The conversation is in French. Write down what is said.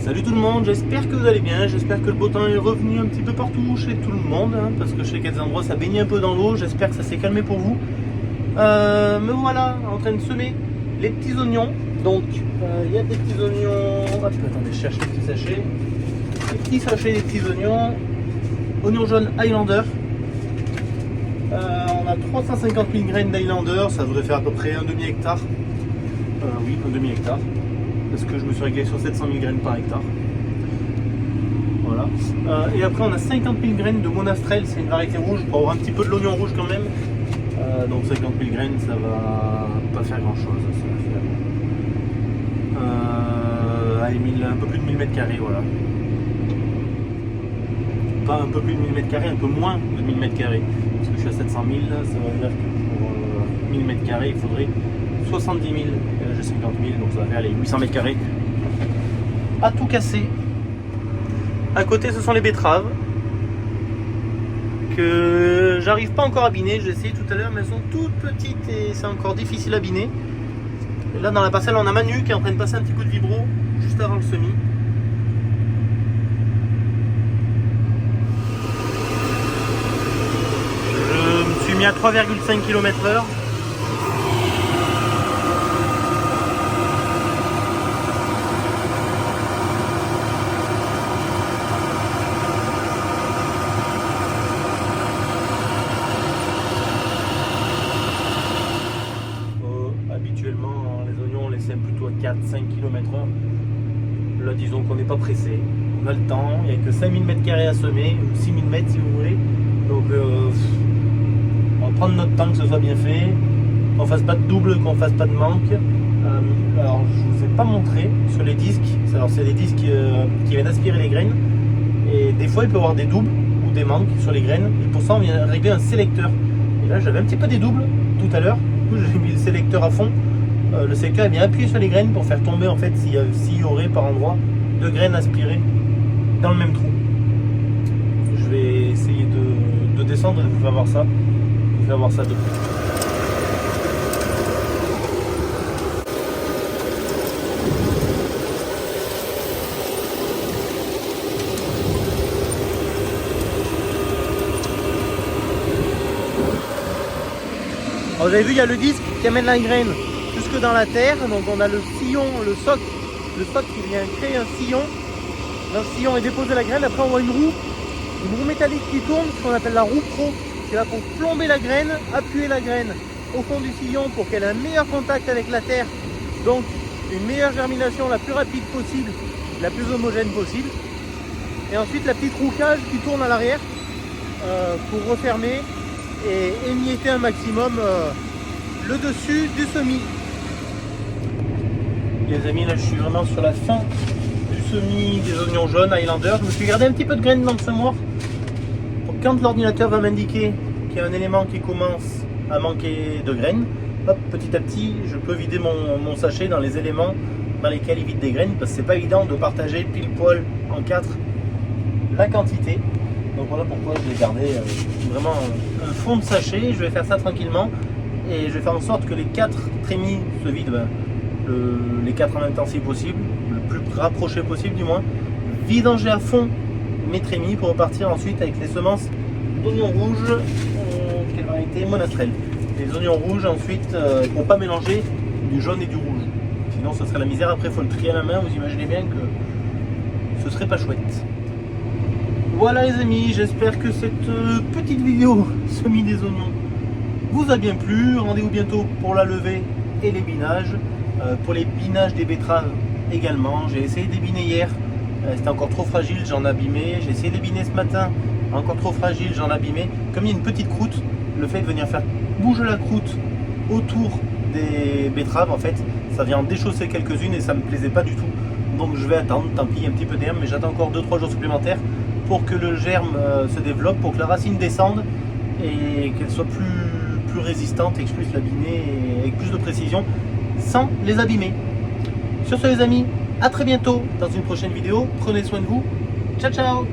Salut tout le monde, j'espère que vous allez bien, j'espère que le beau temps est revenu un petit peu partout chez tout le monde, hein, parce que chez quelques endroits ça baignait un peu dans l'eau, j'espère que ça s'est calmé pour vous. Me voilà en train de semer les petits oignons, donc il y a des petits oignons, hop, attendez, je cherche les petits sachets, des petits oignons, oignons jaunes Highlander. On a 350 000 graines d'Highlander, ça devrait faire à peu près un demi-hectare. Oui, un demi-hectare. Parce que je me suis réglé sur 700 000 graines par hectare. Voilà. Et après, on a 50 000 graines de Monastrell, c'est une variété rouge, pour avoir un petit peu de l'oignon rouge quand même. Donc 50 000 graines, ça va pas faire grand chose. Ça va faire un peu plus de 1000 mètres carrés, voilà. Pas un peu plus de 1000 mètres carrés, un peu moins de 1000 mètres carrés. Parce que je suis à 700 000, ça veut dire que pour 1000 mètres carrés, il faudrait 70 000. J'ai 50 000, donc ça va faire les 800 mètres carrés. À tout casser. À côté, ce sont les betteraves. Que j'arrive pas encore à biner. J'ai essayé tout à l'heure, mais elles sont toutes petites et c'est encore difficile à biner. Et là, dans la parcelle, on a Manu qui est en train de passer un petit coup de vibro juste avant le semis. Je me suis mis à 3,5 km/h. Habituellement, les oignons, on les sème plutôt à 4-5 km/h. Là, disons qu'on n'est pas pressé. On a le temps, il n'y a que 5000 m² à semer, ou 6000 mètres si vous voulez. Donc, on va prendre notre temps que ce soit bien fait, qu'on ne fasse pas de double, qu'on ne fasse pas de manque. Alors, je ne vous ai pas montré sur les disques. Alors, c'est des disques qui viennent aspirer les graines. Et des fois, il peut y avoir des doubles ou des manques sur les graines. Et pour ça, on vient régler un sélecteur. Et là, j'avais un petit peu des doubles tout à l'heure. J'ai mis le sélecteur à fond. Le sélecteur est bien appuyé sur les graines pour faire tomber en fait s'il y aurait par endroit deux graines aspirées dans le même trou. Je vais essayer de descendre et de vous faire voir ça. Je vous faire voir ça de près. Alors, vous avez vu, il y a le disque qui amène la graine jusque dans la terre. Donc on a le sillon, le soc qui vient créer un sillon. Dans le sillon est déposée la graine. Après on voit une roue métallique qui tourne, ce qu'on appelle la roue pro. C'est là pour plomber la graine, appuyer la graine au fond du sillon pour qu'elle ait un meilleur contact avec la terre. Donc une meilleure germination la plus rapide possible, la plus homogène possible. Et ensuite la petite roue cage qui tourne à l'arrière pour refermer et émietter un maximum le dessus du semis. Les amis, là je suis vraiment sur la fin du semis des oignons jaunes Highlander. Je me suis gardé un petit peu de graines dans le semoir pour quand l'ordinateur va m'indiquer qu'il y a un élément qui commence à manquer de graines, hop, petit à petit je peux vider mon sachet dans les éléments dans lesquels il vide des graines, parce que c'est pas évident de partager pile poil en 4 la quantité. Donc voilà pourquoi je l'ai gardé vraiment un fond de sachet. Je vais faire ça tranquillement et je vais faire en sorte que les 4 trémies se vident, les 4 en même temps si possible, le plus rapproché possible du moins. Vidanger à fond mes trémies pour repartir ensuite avec les semences d'oignons rouges, quelle variété, Monastrell. Les oignons rouges ensuite pour pas mélanger du jaune et du rouge. Sinon ce serait la misère, après il faut le trier à la main, vous imaginez bien que ce serait pas chouette. Voilà les amis, j'espère que cette petite vidéo semis des oignons vous a bien plu. Rendez-vous bientôt pour la levée et les binages. Pour les binages des betteraves également. J'ai essayé de débiner hier, c'était encore trop fragile, j'en ai abîmé. J'ai essayé de débiner ce matin, encore trop fragile, j'en ai abîmé. Comme il y a une petite croûte, le fait de venir faire bouger la croûte autour des betteraves, en fait, ça vient en déchausser quelques-unes et ça me plaisait pas du tout. Donc je vais attendre, tant pis, un petit peu d'herbe, mais j'attends encore 2-3 jours supplémentaires pour que le germe se développe, pour que la racine descende et qu'elle soit plus résistante et que je puisse l'abîmer avec plus de précision sans les abîmer. Sur ce les amis, à très bientôt dans une prochaine vidéo. Prenez soin de vous. Ciao ciao.